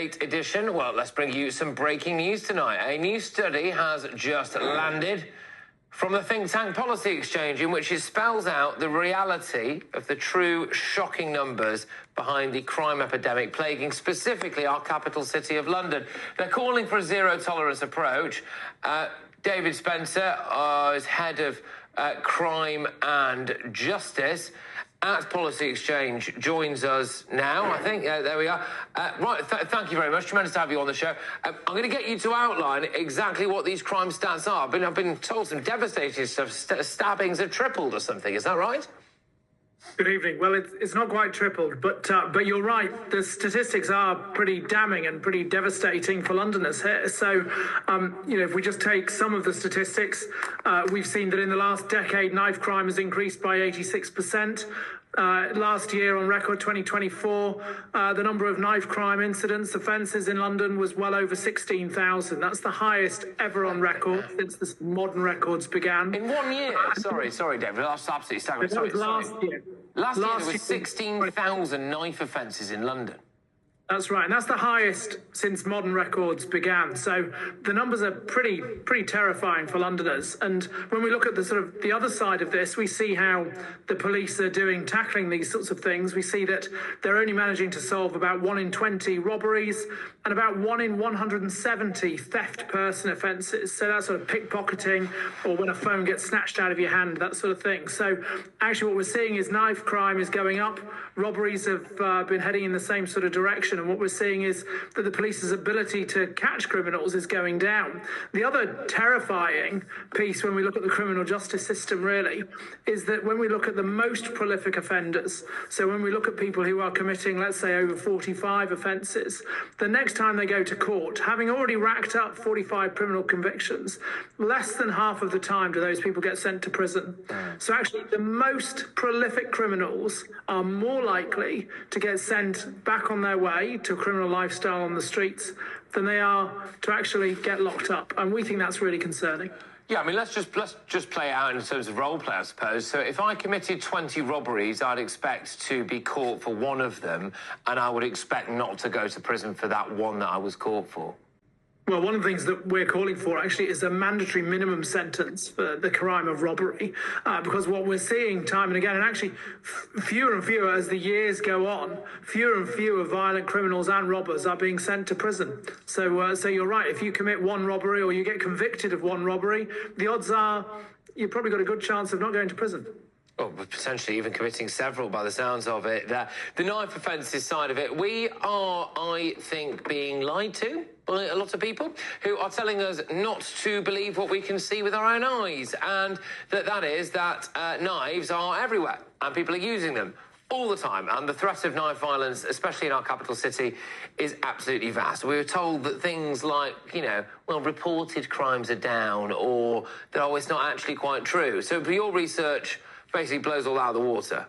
Update edition. Well, let's bring you some breaking news tonight. A new study has just landed from the think tank Policy Exchange, in which it spells out the reality of the true shocking numbers behind the crime epidemic plaguing specifically our capital city of London. They're calling for a zero-tolerance approach. David Spencer is head of crime and justice at Policy Exchange, joins us now. I think, there we are. Thank you very much. Tremendous to have you on the show. I'm going to get you to outline exactly what these crime stats are. I've been told some devastating stuff. Stabbings have tripled or something. Is that right? Good evening. Well, it's not quite tripled, but you're right. The statistics are pretty damning and pretty devastating for Londoners here. So, if we just take some of the statistics, we've seen that in the last decade, knife crime has increased by 86%. Last year on record, 2024, the number of knife crime incidents, offences in London was well over 16,000. That's the highest ever on record since the modern records began. In 1 year? Sorry, David. That's absolutely staggering. That was last year. Last year there was 16,000 knife offences in London. That's right, and that's the highest since modern records began. So the numbers are pretty terrifying for Londoners. And when we look at the other side of this, we see how the police are tackling these sorts of things. We see that they're only managing to solve about 1 in 20 robberies and about 1 in 170 theft person offences. So that's sort of pickpocketing or when a phone gets snatched out of your hand, that sort of thing. So actually what we're seeing is knife crime is going up. Robberies have been heading in the same sort of direction. And what we're seeing is that the police's ability to catch criminals is going down. The other terrifying piece when we look at the criminal justice system really is that when we look at the most prolific offenders, so when we look at people who are committing, let's say, over 45 offences, the next time they go to court, having already racked up 45 criminal convictions, less than half of the time do those people get sent to prison. So actually the most prolific criminals are more likely to get sent back on their way to a criminal lifestyle on the streets than they are to actually get locked up. And we think that's really concerning. Yeah, I mean, let's just play it out in terms of role play, I suppose. So if I committed 20 robberies, I'd expect to be caught for one of them, and I would expect not to go to prison for that one that I was caught for. Well, one of the things that we're calling for actually is a mandatory minimum sentence for the crime of robbery, because what we're seeing time and again, and actually fewer and fewer as the years go on, fewer and fewer violent criminals and robbers are being sent to prison. So you're right. If you commit one robbery or you get convicted of one robbery, the odds are you've probably got a good chance of not going to prison. Well, potentially even committing several by the sounds of it. The knife offences side of it, we are, I think, being lied to by a lot of people who are telling us not to believe what we can see with our own eyes, and that is that knives are everywhere and people are using them all the time, and the threat of knife violence, especially in our capital city, is absolutely vast. We were told that things like, reported crimes are down, or that, it's not actually quite true. So for your research basically blows all out of the water.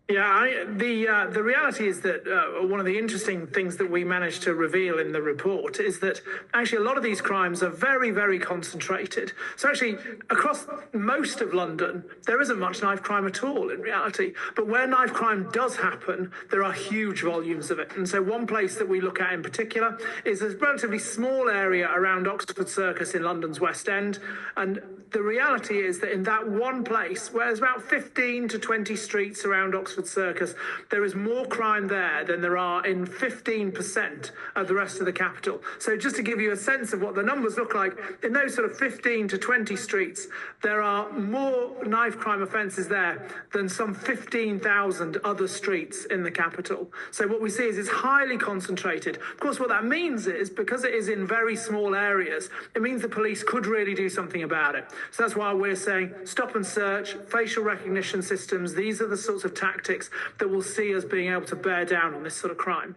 Yeah, the reality is that one of the interesting things that we managed to reveal in the report is that actually a lot of these crimes are very, very concentrated. So actually, across most of London, there isn't much knife crime at all in reality. But where knife crime does happen, there are huge volumes of it. And so one place that we look at in particular is a relatively small area around Oxford Circus in London's West End. And the reality is that in that one place, where there's about 15 to 20 streets around Oxford Circus, there is more crime there than there are in 15% of the rest of the capital. So just to give you a sense of what the numbers look like, in those sort of 15 to 20 streets, there are more knife crime offences there than some 15,000 other streets in the capital. So what we see is it's highly concentrated. Of course, what that means is, because it is in very small areas, it means the police could really do something about it. So that's why we're saying stop and search, facial recognition systems. These are the sorts of tactics that will see us being able to bear down on this sort of crime.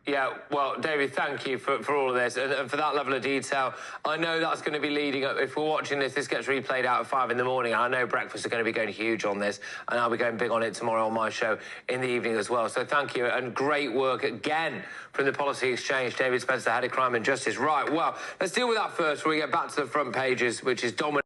Yeah, well, David, thank you for all of this and for that level of detail. I know that's going to be leading up. If we're watching this gets replayed out at 5 in the morning. I know breakfast are going to be going huge on this, and I'll be going big on it tomorrow on my show in the evening as well. So thank you, and great work again from the Policy Exchange. David Spencer, Head of Crime and Justice. Right, well, let's deal with that first before we get back to the front pages, which is dominant.